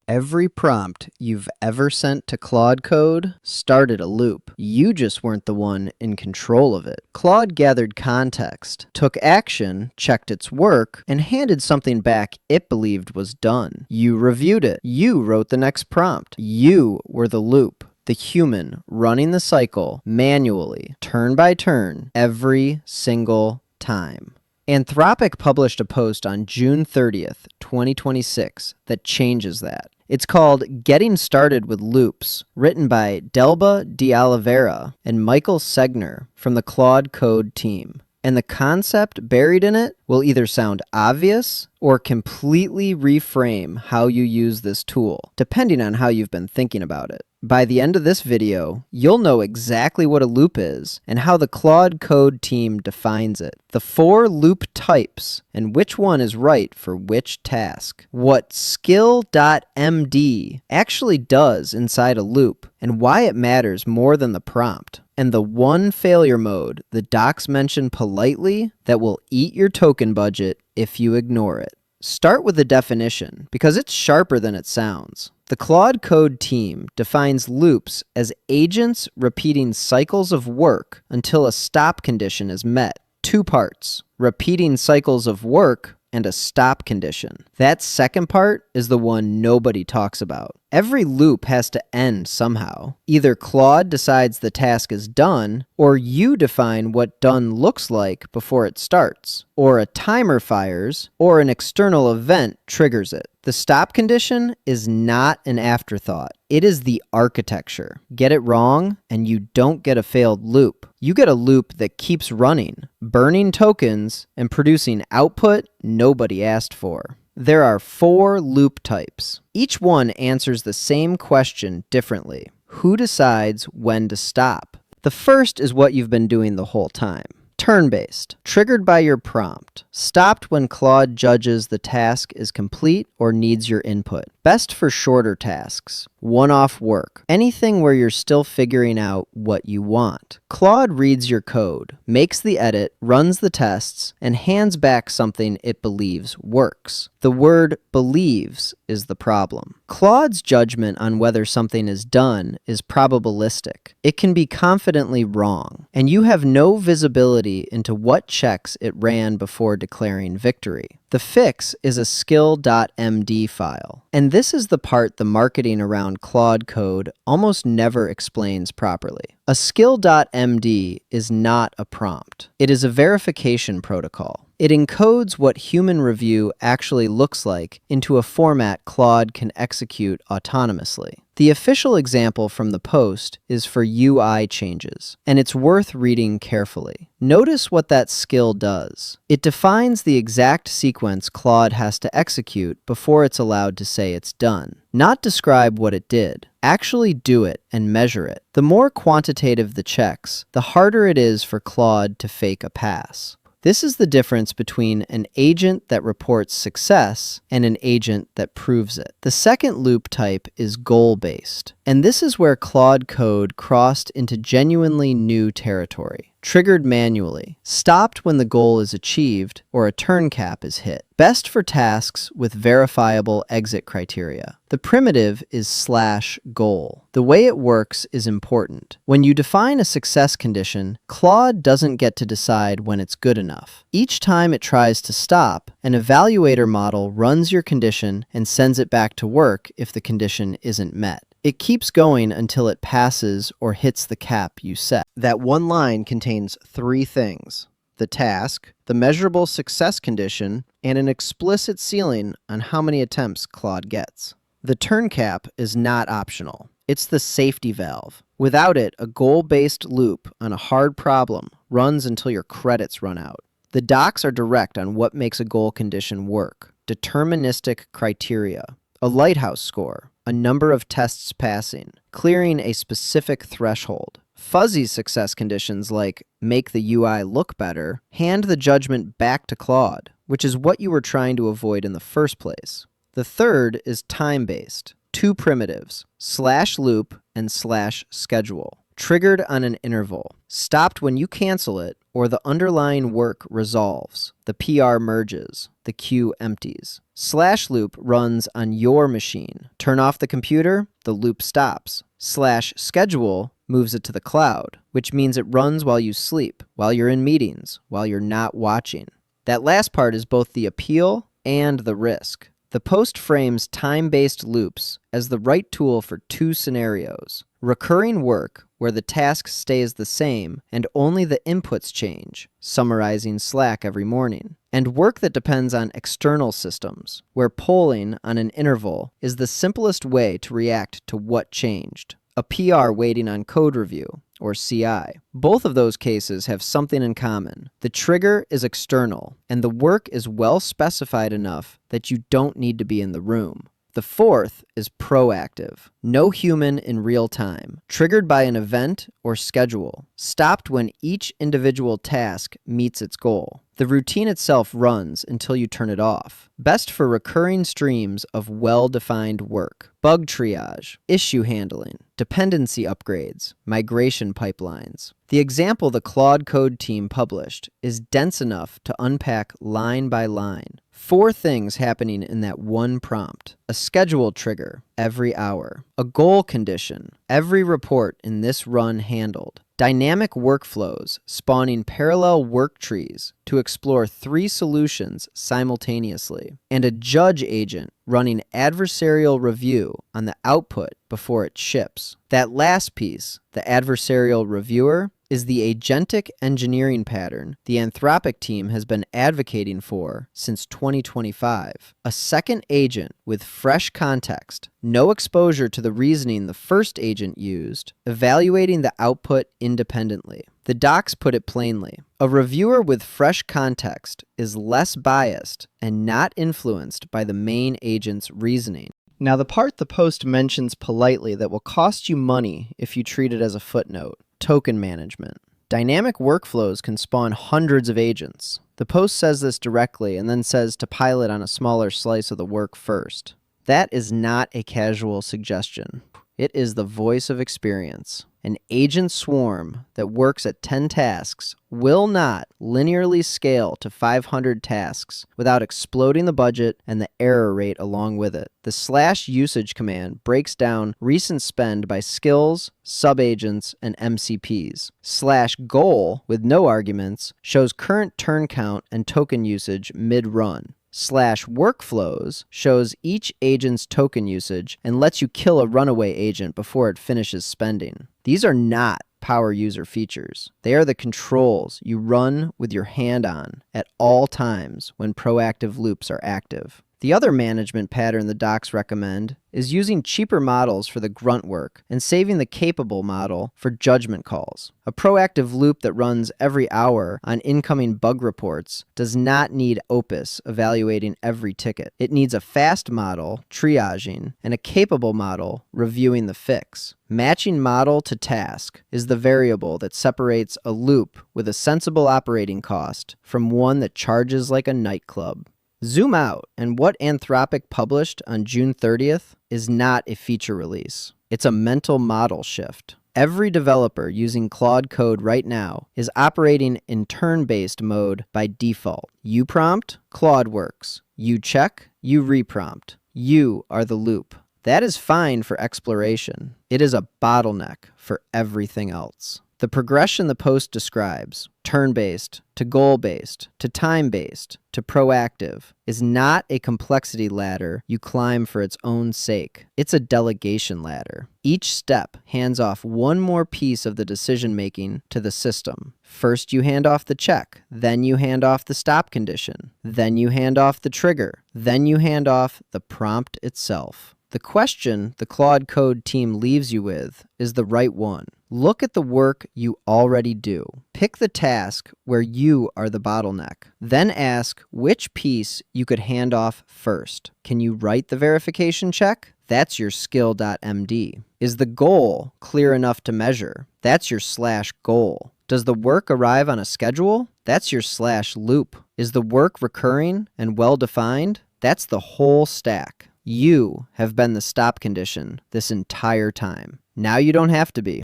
Every prompt you've ever sent to Claude Code started a loop. You just weren't the one in control of it. Claude gathered context, took action, checked its work, and handed something back it believed was done. You reviewed it. You wrote the next prompt. You were the loop. The human running the cycle manually, turn by turn, every single time. Anthropic published a post on June 30th, 2026 that changes that. It's called Getting Started with Loops, written by Delba de Oliveira and Michael Segner from the Claude Code team. And the concept buried in it will either sound obvious or completely reframe how you use this tool, depending on how you've been thinking about it. By the end of this video, you'll know exactly what a loop is and how the Claude Code team defines it, the 4 loop types, and which one is right for which task, what SKILL.md actually does inside a loop, and why it matters more than the prompt, and the one failure mode the docs mention politely that will eat your token budget if you ignore it. Start with the definition, because it's sharper than it sounds. The Claude Code team defines loops as agents repeating cycles of work until a stop condition is met. 2 parts, repeating cycles of work and a stop condition. That second part is the one nobody talks about. Every loop has to end somehow. Either Claude decides the task is done, or you define what done looks like before it starts, or a timer fires, or an external event triggers it. The stop condition is not an afterthought. It is the architecture. Get it wrong, and you don't get a failed loop. You get a loop that keeps running, burning tokens, and producing output nobody asked for. There are 4 loop types. Each one answers the same question differently. Who decides when to stop? The first is what you've been doing the whole time. Turn-based, triggered by your prompt, stopped when Claude judges the task is complete or needs your input. Best for shorter tasks, one-off work, anything where you're still figuring out what you want. Claude reads your code, makes the edit, runs the tests, and hands back something it believes works. The word believes is the problem. Claude's judgment on whether something is done is probabilistic. It can be confidently wrong, and you have no visibility into what checks it ran before declaring victory. The fix is a SKILL.md file, and this is the part the marketing around Claude Code almost never explains properly. A SKILL.md is not a prompt. It is a verification protocol. It encodes what human review actually looks like into a format Claude can execute autonomously. The official example from the post is for UI changes, and it's worth reading carefully. Notice what that skill does. It defines the exact sequence Claude has to execute before it's allowed to say it's done. Not describe what it did. Actually do it and measure it. The more quantitative the checks, the harder it is for Claude to fake a pass. This is the difference between an agent that reports success and an agent that proves it. The second loop type is goal-based, and this is where Claude Code crossed into genuinely new territory. Triggered manually, stopped when the goal is achieved or a turn cap is hit. Best for tasks with verifiable exit criteria. The primitive is /goal. The way it works is important. When you define a success condition, Claude doesn't get to decide when it's good enough. Each time it tries to stop, an evaluator model runs your condition and sends it back to work if the condition isn't met. It keeps going until it passes or hits the cap you set. That one line contains 3 things: the task, the measurable success condition, and an explicit ceiling on how many attempts Claude gets. The turn cap is not optional. It's the safety valve. Without it, a goal-based loop on a hard problem runs until your credits run out. The docs are direct on what makes a goal condition work. Deterministic criteria, a lighthouse score, a number of tests passing, clearing a specific threshold. Fuzzy success conditions like make the UI look better hand the judgment back to Claude, which is what you were trying to avoid in the first place. The third is time-based. 2 primitives, /loop and /schedule. triggered on an interval, stopped when you cancel it or the underlying work resolves, the PR merges, the queue empties. Slash loop runs on your machine. Turn off the computer, the loop stops. Slash schedule moves it to the cloud, which means it runs while you sleep, while you're in meetings, while you're not watching. That last part is both the appeal and the risk. The post frames time-based loops as the right tool for two scenarios: recurring work, where the task stays the same and only the inputs change, summarizing Slack every morning, and work that depends on external systems, where polling on an interval is the simplest way to react to what changed. A PR waiting on code review, or CI. Both of those cases have something in common. The trigger is external, and the work is well specified enough that you don't need to be in the room. The fourth is proactive. No human in real time. Triggered by an event or schedule. Stopped when each individual task meets its goal. The routine itself runs until you turn it off. Best for recurring streams of well-defined work. Bug triage, issue handling, dependency upgrades, migration pipelines. The example the Claude Code team published is dense enough to unpack line by line. 4 things happening in that one prompt. A schedule trigger every hour. A goal condition. Every report in this run handled. Dynamic workflows spawning parallel work trees to explore 3 solutions simultaneously. And a judge agent running adversarial review on the output before it ships. That last piece, the adversarial reviewer, is the agentic engineering pattern the Anthropic team has been advocating for since 2025. A second agent with fresh context, no exposure to the reasoning the first agent used, evaluating the output independently. The docs put it plainly. A reviewer with fresh context is less biased and not influenced by the main agent's reasoning. Now, the part the post mentions politely that will cost you money if you treat it as a footnote: token management. Dynamic workflows can spawn hundreds of agents. The post says this directly and then says to pilot on a smaller slice of the work first. That is not a casual suggestion. It is the voice of experience. An agent swarm that works at 10 tasks will not linearly scale to 500 tasks without exploding the budget and the error rate along with it. The slash usage command breaks down recent spend by skills, subagents, and MCPs. Slash goal, with no arguments, shows current turn count and token usage mid-run. Slash workflows shows each agent's token usage and lets you kill a runaway agent before it finishes spending. These are not power user features. They are the controls you run with your hand on at all times when proactive loops are active. The other management pattern the docs recommend is using cheaper models for the grunt work and saving the capable model for judgment calls. A proactive loop that runs every hour on incoming bug reports does not need Opus evaluating every ticket. It needs a fast model, triaging, and a capable model, reviewing the fix. Matching model to task is the variable that separates a loop with a sensible operating cost from one that charges like a nightclub. Zoom out, and what Anthropic published on June 30th is not a feature release. It's a mental model shift. Every developer using Claude Code right now is operating in turn-based mode by default. You prompt, Claude works. You check, you reprompt. You are the loop. That is fine for exploration. It is a bottleneck for everything else. The progression the post describes, turn-based to goal-based to time-based to proactive, is not a complexity ladder you climb for its own sake. It's a delegation ladder. Each step hands off one more piece of the decision-making to the system. First you hand off the check, then you hand off the stop condition, then you hand off the trigger, then you hand off the prompt itself. The question the Claude Code team leaves you with is the right one. Look at the work you already do. Pick the task where you are the bottleneck. Then ask which piece you could hand off first. Can you write the verification check? That's your SKILL.md. Is the goal clear enough to measure? That's your /goal. Does the work arrive on a schedule? That's your /loop. Is the work recurring and well-defined? That's the whole stack. You have been the stop condition this entire time. Now you don't have to be.